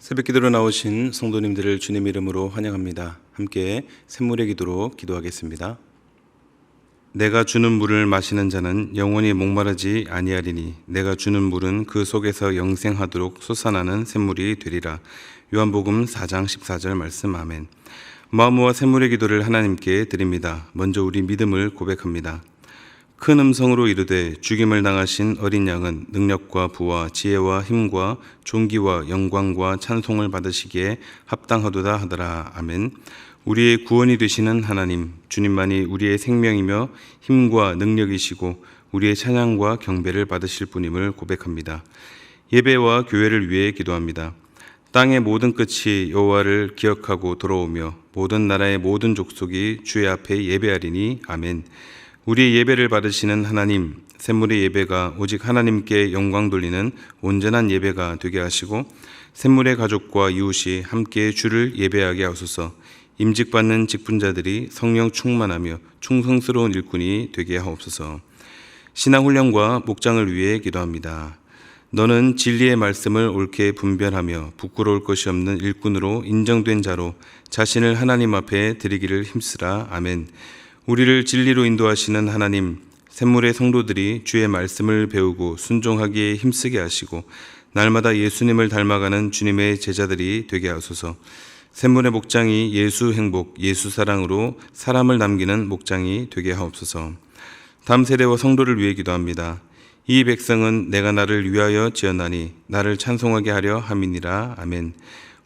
새벽 기도로 나오신 성도님들을 주님 이름으로 환영합니다. 함께 샘물의 기도로 기도하겠습니다. 내가 주는 물을 마시는 자는 영원히 목마르지 아니하리니 내가 주는 물은 그 속에서 영생하도록 솟아나는 샘물이 되리라. 요한복음 4장 14절 말씀. 아멘. 마음과 샘물의 기도를 하나님께 드립니다. 먼저 우리 믿음을 고백합니다. 큰 음성으로 이르되 죽임을 당하신 어린 양은 능력과 부와 지혜와 힘과 존귀와 영광과 찬송을 받으시기에 합당하도다 하더라. 아멘. 우리의 구원이 되시는 하나님, 주님만이 우리의 생명이며 힘과 능력이시고 우리의 찬양과 경배를 받으실 분임을 고백합니다. 예배와 교회를 위해 기도합니다. 땅의 모든 끝이 여호와를 기억하고 돌아오며 모든 나라의 모든 족속이 주의 앞에 예배하리니. 아멘. 우리의 예배를 받으시는 하나님, 샘물의 예배가 오직 하나님께 영광 돌리는 온전한 예배가 되게 하시고 샘물의 가족과 이웃이 함께 주를 예배하게 하소서. 임직받는 직분자들이 성령 충만하며 충성스러운 일꾼이 되게 하옵소서. 신앙훈련과 목장을 위해 기도합니다. 너는 진리의 말씀을 옳게 분별하며 부끄러울 것이 없는 일꾼으로 인정된 자로 자신을 하나님 앞에 드리기를 힘쓰라. 아멘. 우리를 진리로 인도하시는 하나님, 샘물의 성도들이 주의 말씀을 배우고 순종하기에 힘쓰게 하시고 날마다 예수님을 닮아가는 주님의 제자들이 되게 하소서. 샘물의 목장이 예수 행복, 예수 사랑으로 사람을 남기는 목장이 되게 하옵소서. 다음 세대와 성도를 위해 기도합니다. 이 백성은 내가 나를 위하여 지었나니 나를 찬송하게 하려 함이니라. 아멘.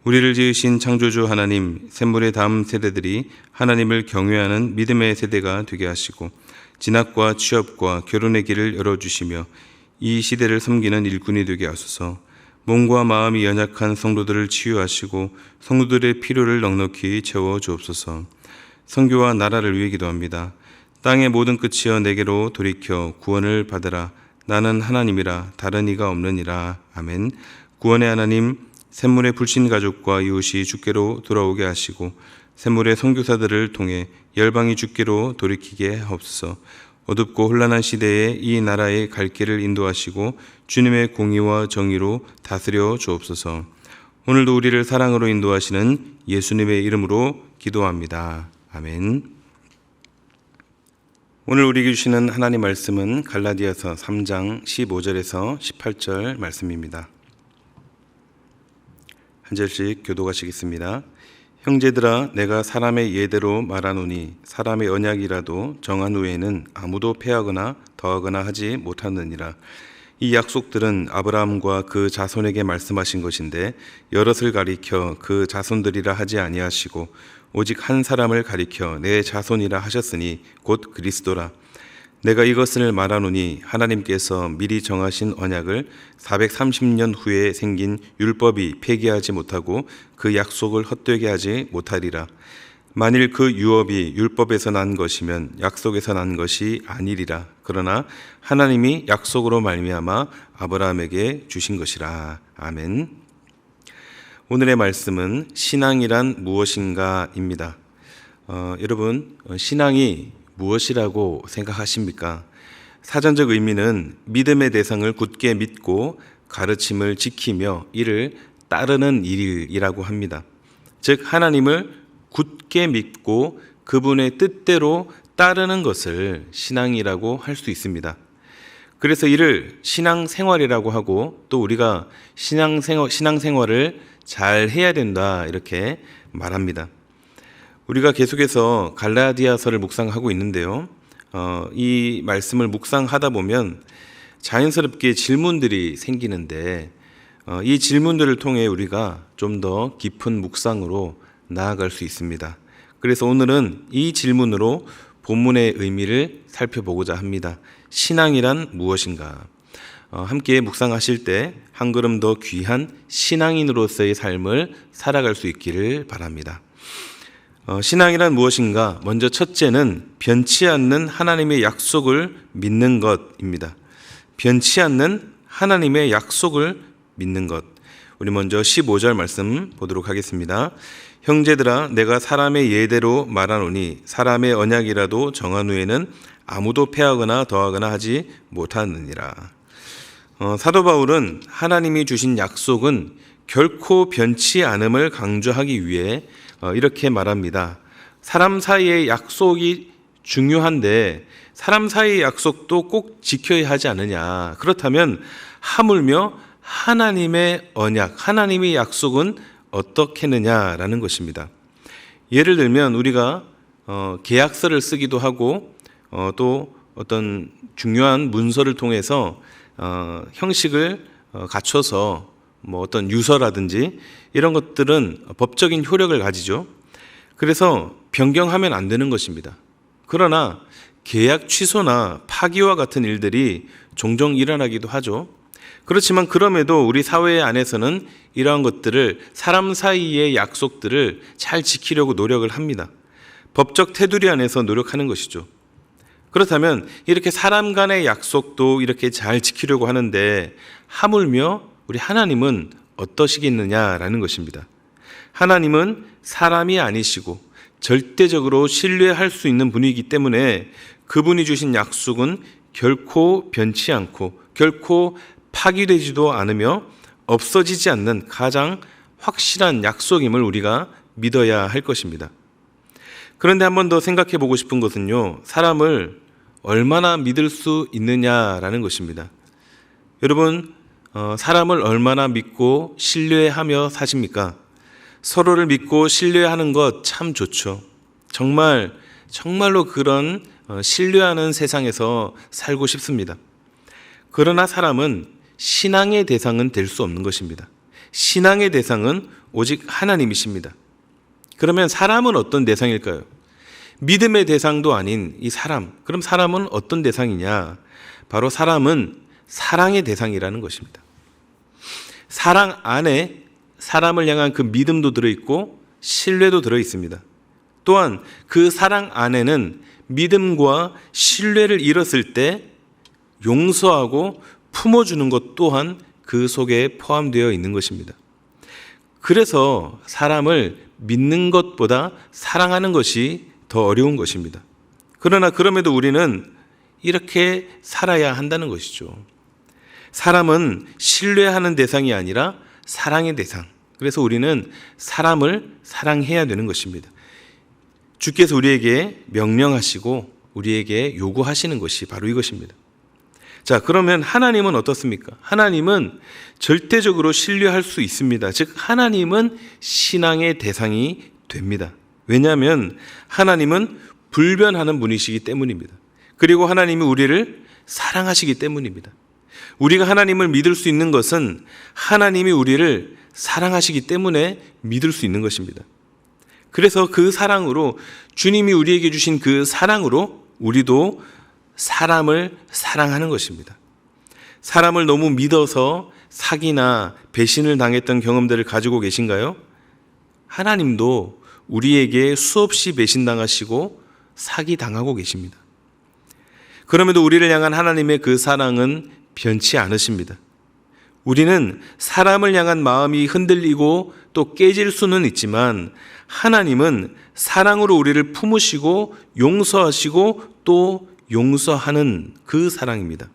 우리를 지으신 창조주 하나님, 샘물의 다음 세대들이 하나님을 경외하는 믿음의 세대가 되게 하시고 진학과 취업과 결혼의 길을 열어주시며 이 시대를 섬기는 일꾼이 되게 하소서. 몸과 마음이 연약한 성도들을 치유하시고 성도들의 필요를 넉넉히 채워주옵소서. 선교와 나라를 위해 기도합니다. 땅의 모든 끝이여 내게로 돌이켜 구원을 받으라. 나는 하나님이라 다른 이가 없느니라. 아멘. 구원의 하나님, 샘물의 불신 가족과 이웃이 주께로 돌아오게 하시고 샘물의 선교사들을 통해 열방이 주께로 돌이키게 하옵소서. 어둡고 혼란한 시대에 이 나라의 갈 길을 인도하시고 주님의 공의와 정의로 다스려 주옵소서. 오늘도 우리를 사랑으로 인도하시는 예수님의 이름으로 기도합니다. 아멘. 오늘 우리에게 주시는 하나님 말씀은 갈라디아서 3장 15절에서 18절 말씀입니다. 한 절씩 교독하시겠습니다. 형제들아, 내가 사람의 예대로 말하노니 사람의 언약이라도 정한 후에는 아무도 패하거나 더하거나 하지 못하느니라. 이 약속들은 아브라함과 그 자손에게 말씀하신 것인데 여럿을 가리켜 그 자손들이라 하지 아니하시고 오직 한 사람을 가리켜 내 자손이라 하셨으니 곧 그리스도라. 내가 이것을 말하노니 하나님께서 미리 정하신 언약을 430년 후에 생긴 율법이 폐기하지 못하고 그 약속을 헛되게 하지 못하리라. 만일 그 유업이 율법에서 난 것이면 약속에서 난 것이 아니리라. 그러나 하나님이 약속으로 말미암아 아브라함에게 주신 것이라. 아멘. 오늘의 말씀은 신앙이란 무엇인가입니다. 여러분, 신앙이 무엇이라고 생각하십니까? 사전적 의미는 믿음의 대상을 굳게 믿고 가르침을 지키며 이를 따르는 일이라고 합니다. 즉 하나님을 굳게 믿고 그분의 뜻대로 따르는 것을 신앙이라고 할 수 있습니다. 그래서 이를 신앙생활이라고 하고 또 우리가 신앙생활을 잘 해야 된다 이렇게 말합니다. 우리가 계속해서 갈라디아서를 묵상하고 있는데요. 이 말씀을 묵상하다 보면 자연스럽게 질문들이 생기는데 이 질문들을 통해 우리가 좀 더 깊은 묵상으로 나아갈 수 있습니다. 그래서 오늘은 이 질문으로 본문의 의미를 살펴보고자 합니다. 신앙이란 무엇인가? 함께 묵상하실 때 한 걸음 더 귀한 신앙인으로서의 삶을 살아갈 수 있기를 바랍니다. 신앙이란 무엇인가? 먼저 첫째는 변치 않는 하나님의 약속을 믿는 것입니다. 변치 않는 하나님의 약속을 믿는 것. 우리 먼저 15절 말씀 보도록 하겠습니다. 형제들아, 내가 사람의 예대로 말하노니 사람의 언약이라도 정한 후에는 아무도 패하거나 더하거나 하지 못하느니라. 사도 바울은 하나님이 주신 약속은 결코 변치 않음을 강조하기 위해 이렇게 말합니다. 사람 사이의 약속이 중요한데 사람 사이의 약속도 꼭 지켜야 하지 않느냐. 그렇다면 하물며 하나님의 언약, 하나님의 약속은 어떻겠느냐라는 것입니다. 예를 들면 우리가 계약서를 쓰기도 하고 또 어떤 중요한 문서를 통해서 형식을 갖춰서 뭐 어떤 유서라든지 이런 것들은 법적인 효력을 가지죠. 그래서 변경하면 안 되는 것입니다. 그러나 계약 취소나 파기와 같은 일들이 종종 일어나기도 하죠. 그렇지만 그럼에도 우리 사회 안에서는 이러한 것들을 사람 사이의 약속들을 잘 지키려고 노력을 합니다. 법적 테두리 안에서 노력하는 것이죠. 그렇다면 이렇게 사람 간의 약속도 이렇게 잘 지키려고 하는데 하물며 우리 하나님은 어떠시겠느냐라는 것입니다. 하나님은 사람이 아니시고 절대적으로 신뢰할 수 있는 분이기 때문에 그분이 주신 약속은 결코 변치 않고 결코 파기되지도 않으며 없어지지 않는 가장 확실한 약속임을 우리가 믿어야 할 것입니다. 그런데 한 번 더 생각해 보고 싶은 것은요, 사람을 얼마나 믿을 수 있느냐라는 것입니다. 여러분, 사람을 얼마나 믿고 신뢰하며 사십니까? 서로를 믿고 신뢰하는 것 참 좋죠. 정말로 그런 신뢰하는 세상에서 살고 싶습니다. 그러나 사람은 신앙의 대상은 될 수 없는 것입니다. 신앙의 대상은 오직 하나님이십니다. 그러면 사람은 어떤 대상일까요? 믿음의 대상도 아닌 이 사람. 그럼 사람은 어떤 대상이냐? 바로 사람은 사랑의 대상이라는 것입니다. 사랑 안에 사람을 향한 그 믿음도 들어있고 신뢰도 들어있습니다. 또한 그 사랑 안에는 믿음과 신뢰를 잃었을 때 용서하고 품어주는 것 또한 그 속에 포함되어 있는 것입니다. 그래서 사람을 믿는 것보다 사랑하는 것이 더 어려운 것입니다. 그러나 그럼에도 우리는 이렇게 살아야 한다는 것이죠. 사람은 신뢰하는 대상이 아니라 사랑의 대상. 그래서 우리는 사람을 사랑해야 되는 것입니다. 주께서 우리에게 명령하시고 우리에게 요구하시는 것이 바로 이것입니다. 자, 그러면 하나님은 어떻습니까? 하나님은 절대적으로 신뢰할 수 있습니다. 즉, 하나님은 신앙의 대상이 됩니다. 왜냐하면 하나님은 불변하는 분이시기 때문입니다. 그리고 하나님이 우리를 사랑하시기 때문입니다. 우리가 하나님을 믿을 수 있는 것은 하나님이 우리를 사랑하시기 때문에 믿을 수 있는 것입니다. 그래서 그 사랑으로, 주님이 우리에게 주신 그 사랑으로 우리도 사람을 사랑하는 것입니다. 사람을 너무 믿어서 사기나 배신을 당했던 경험들을 가지고 계신가요? 하나님도 우리에게 수없이 배신당하시고 사기당하고 계십니다. 그럼에도 우리를 향한 하나님의 그 사랑은 변치 않으십니다. 우리는 사람을 향한 마음이 흔들리고 또 깨질 수는 있지만 하나님은 사랑으로 우리를 품으시고 용서하시고 또 용서하는 그 사랑입니다.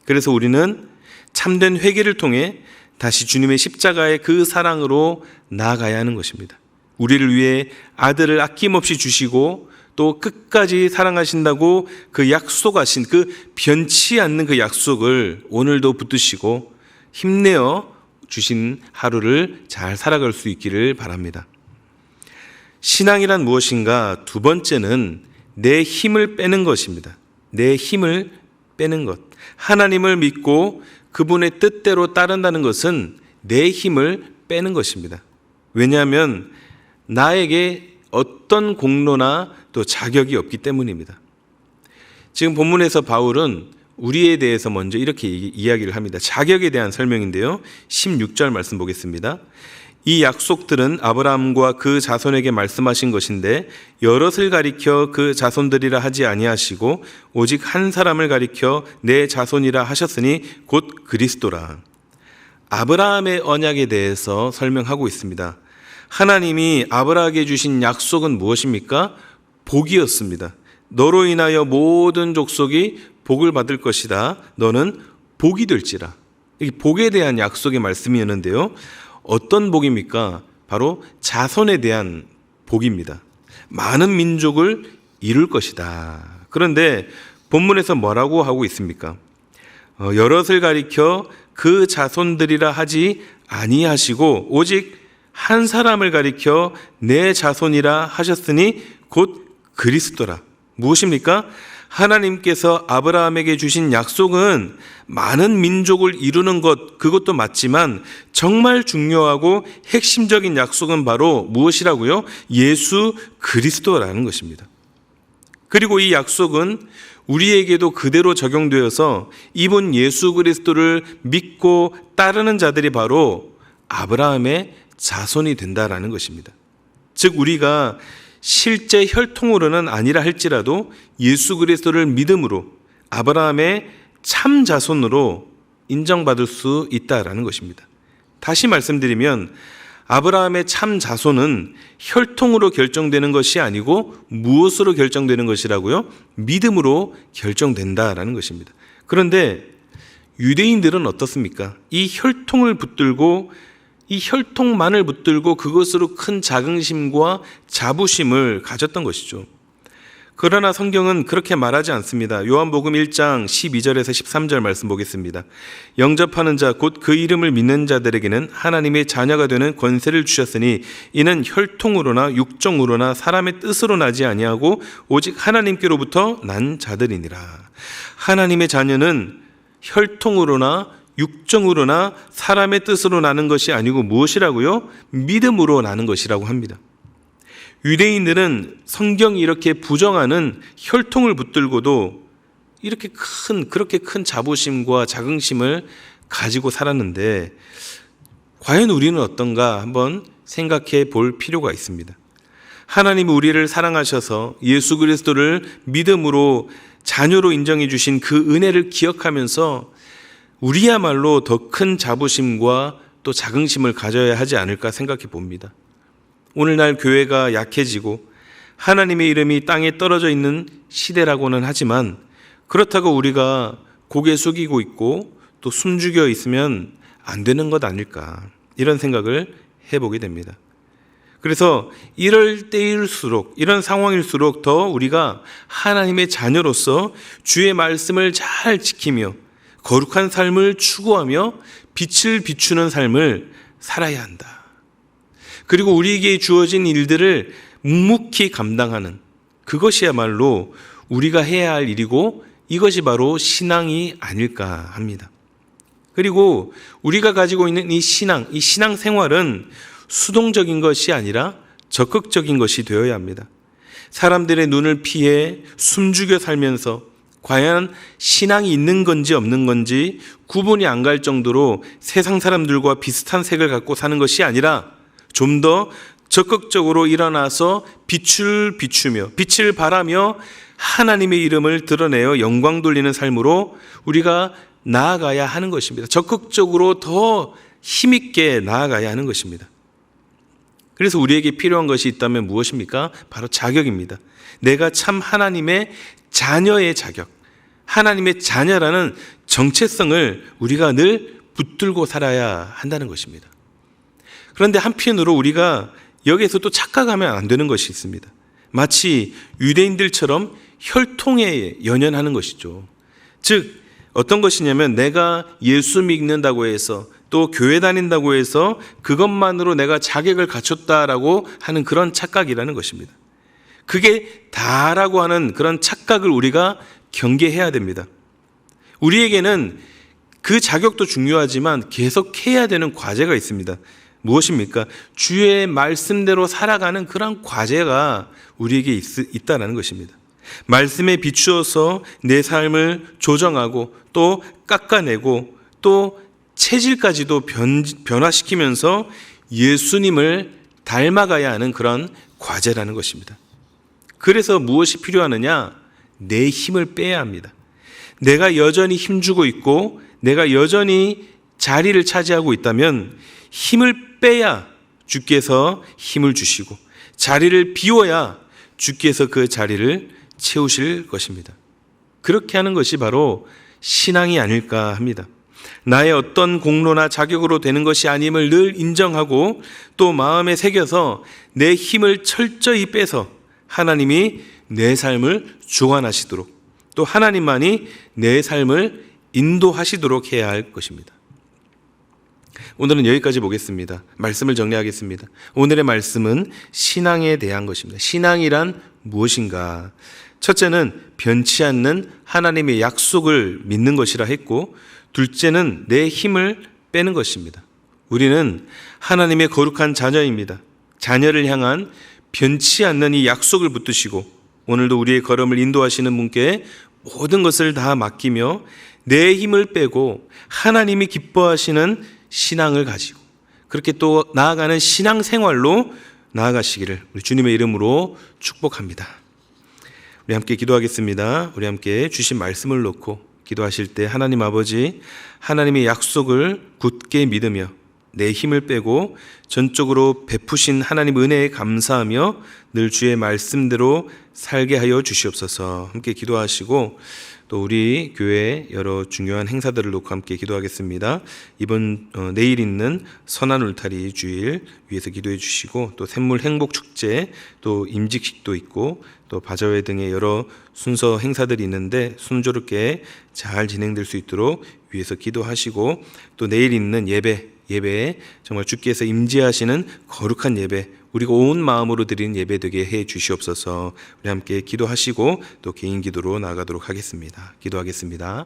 그래서 우리는 참된 회개를 통해 다시 주님의 십자가의 그 사랑으로 나아가야 하는 것입니다. 우리를 위해 아들을 아낌없이 주시고 또 끝까지 사랑하신다고 그 약속하신 그 변치 않는 그 약속을 오늘도 붙드시고 힘내어 주신 하루를 잘 살아갈 수 있기를 바랍니다. 신앙이란 무엇인가? 두 번째는 내 힘을 빼는 것입니다. 내 힘을 빼는 것. 하나님을 믿고 그분의 뜻대로 따른다는 것은 내 힘을 빼는 것입니다. 왜냐하면 나에게 어떤 공로나 또 자격이 없기 때문입니다. 지금 본문에서 바울은 우리에 대해서 먼저 이렇게 이야기를 합니다. 자격에 대한 설명인데요. 16절 말씀 보겠습니다. 이 약속들은 아브라함과 그 자손에게 말씀하신 것인데 여럿을 가리켜 그 자손들이라 하지 아니하시고 오직 한 사람을 가리켜 내 자손이라 하셨으니 곧 그리스도라. 아브라함의 언약에 대해서 설명하고 있습니다. 하나님이 아브라함에게 주신 약속은 무엇입니까? 복이었습니다. 너로 인하여 모든 족속이 복을 받을 것이다. 너는 복이 될지라. 이 복에 대한 약속의 말씀이었는데요. 어떤 복입니까? 바로 자손에 대한 복입니다. 많은 민족을 이룰 것이다. 그런데 본문에서 뭐라고 하고 있습니까? 여럿을 가리켜 그 자손들이라 하지 아니하시고 오직 한 사람을 가리켜 내 자손이라 하셨으니 곧 그리스도라. 무엇입니까? 하나님께서 아브라함에게 주신 약속은 많은 민족을 이루는 것, 그것도 맞지만 정말 중요하고 핵심적인 약속은 바로 무엇이라고요? 예수 그리스도라는 것입니다. 그리고 이 약속은 우리에게도 그대로 적용되어서 이분 예수 그리스도를 믿고 따르는 자들이 바로 아브라함의 자손이 된다라는 것입니다. 즉 우리가 실제 혈통으로는 아니라 할지라도 예수 그리스도를 믿음으로 아브라함의 참 자손으로 인정받을 수 있다라는 것입니다. 다시 말씀드리면 아브라함의 참 자손은 혈통으로 결정되는 것이 아니고 무엇으로 결정되는 것이라고요? 믿음으로 결정된다라는 것입니다. 그런데 유대인들은 어떻습니까? 이 혈통을 붙들고 이 혈통만을 붙들고 그것으로 큰 자긍심과 자부심을 가졌던 것이죠. 그러나 성경은 그렇게 말하지 않습니다. 요한복음 1장 12절에서 13절 말씀 보겠습니다. 영접하는 자 곧 그 이름을 믿는 자들에게는 하나님의 자녀가 되는 권세를 주셨으니 이는 혈통으로나 육정으로나 사람의 뜻으로 나지 아니하고 오직 하나님께로부터 난 자들이니라. 하나님의 자녀는 혈통으로나 육정으로나 사람의 뜻으로 나는 것이 아니고 무엇이라고요? 믿음으로 나는 것이라고 합니다. 유대인들은 성경이 이렇게 부정하는 혈통을 붙들고도 그렇게 큰 자부심과 자긍심을 가지고 살았는데 과연 우리는 어떤가 한번 생각해 볼 필요가 있습니다. 하나님이 우리를 사랑하셔서 예수 그리스도를 믿음으로 자녀로 인정해 주신 그 은혜를 기억하면서 우리야말로 더 큰 자부심과 또 자긍심을 가져야 하지 않을까 생각해 봅니다. 오늘날 교회가 약해지고 하나님의 이름이 땅에 떨어져 있는 시대라고는 하지만 그렇다고 우리가 고개 숙이고 있고 또 숨죽여 있으면 안 되는 것 아닐까 이런 생각을 해보게 됩니다. 그래서 이럴 때일수록 이런 상황일수록 더 우리가 하나님의 자녀로서 주의 말씀을 잘 지키며 거룩한 삶을 추구하며 빛을 비추는 삶을 살아야 한다. 그리고 우리에게 주어진 일들을 묵묵히 감당하는 그것이야말로 우리가 해야 할 일이고 이것이 바로 신앙이 아닐까 합니다. 그리고 우리가 가지고 있는 이 신앙 생활은 수동적인 것이 아니라 적극적인 것이 되어야 합니다. 사람들의 눈을 피해 숨죽여 살면서 과연 신앙이 있는 건지 없는 건지 구분이 안 갈 정도로 세상 사람들과 비슷한 색을 갖고 사는 것이 아니라 좀 더 적극적으로 일어나서 빛을 비추며 빛을 발하며 하나님의 이름을 드러내어 영광 돌리는 삶으로 우리가 나아가야 하는 것입니다. 적극적으로 더 힘있게 나아가야 하는 것입니다. 그래서 우리에게 필요한 것이 있다면 무엇입니까? 바로 자격입니다. 내가 참 하나님의 자녀의 자격, 하나님의 자녀라는 정체성을 우리가 늘 붙들고 살아야 한다는 것입니다. 그런데 한편으로 우리가 여기에서 또 착각하면 안 되는 것이 있습니다. 마치 유대인들처럼 혈통에 연연하는 것이죠. 즉 어떤 것이냐면 내가 예수 믿는다고 해서 또 교회 다닌다고 해서 그것만으로 내가 자격을 갖췄다라고 하는 그런 착각이라는 것입니다. 그게 다라고 하는 그런 착각을 우리가 경계해야 됩니다. 우리에게는 그 자격도 중요하지만 계속해야 되는 과제가 있습니다. 무엇입니까? 주의 말씀대로 살아가는 그런 과제가 우리에게 있다는 것입니다. 말씀에 비추어서 내 삶을 조정하고 또 깎아내고 또 체질까지도 변화시키면서 예수님을 닮아가야 하는 그런 과제라는 것입니다. 그래서 무엇이 필요하느냐? 내 힘을 빼야 합니다. 내가 여전히 힘주고 있고 내가 여전히 자리를 차지하고 있다면 힘을 빼야 주께서 힘을 주시고 자리를 비워야 주께서 그 자리를 채우실 것입니다. 그렇게 하는 것이 바로 신앙이 아닐까 합니다. 나의 어떤 공로나 자격으로 되는 것이 아님을 늘 인정하고 또 마음에 새겨서 내 힘을 철저히 빼서 하나님이 내 삶을 주관하시도록 또 하나님만이 내 삶을 인도하시도록 해야 할 것입니다. 오늘은 여기까지 보겠습니다. 말씀을 정리하겠습니다. 오늘의 말씀은 신앙에 대한 것입니다. 신앙이란 무엇인가? 첫째는 변치 않는 하나님의 약속을 믿는 것이라 했고, 둘째는 내 힘을 빼는 것입니다. 우리는 하나님의 거룩한 자녀입니다. 자녀를 향한 변치 않는 이 약속을 붙드시고 오늘도 우리의 걸음을 인도하시는 분께 모든 것을 다 맡기며 내 힘을 빼고 하나님이 기뻐하시는 신앙을 가지고 그렇게 또 나아가는 신앙생활로 나아가시기를 우리 주님의 이름으로 축복합니다. 우리 함께 기도하겠습니다. 우리 함께 주신 말씀을 놓고 기도하실 때 하나님 아버지, 하나님의 약속을 굳게 믿으며 내 힘을 빼고 전적으로 베푸신 하나님 은혜에 감사하며 늘 주의 말씀대로 살게 하여 주시옵소서. 함께 기도하시고 또 우리 교회 여러 중요한 행사들을 놓고 함께 기도하겠습니다. 이번 내일 있는 선한 울타리 주일 위해서 기도해 주시고 또 샘물 행복 축제 또 임직식도 있고 또 바자회 등의 여러 순서 행사들이 있는데 순조롭게 잘 진행될 수 있도록 위해서 기도하시고 또 내일 있는 예배에 정말 주께서 임재하시는 거룩한 예배 우리가 온 마음으로 드리는 예배 되게 해 주시옵소서. 우리 함께 기도하시고 또 개인 기도로 나아가도록 하겠습니다. 기도하겠습니다.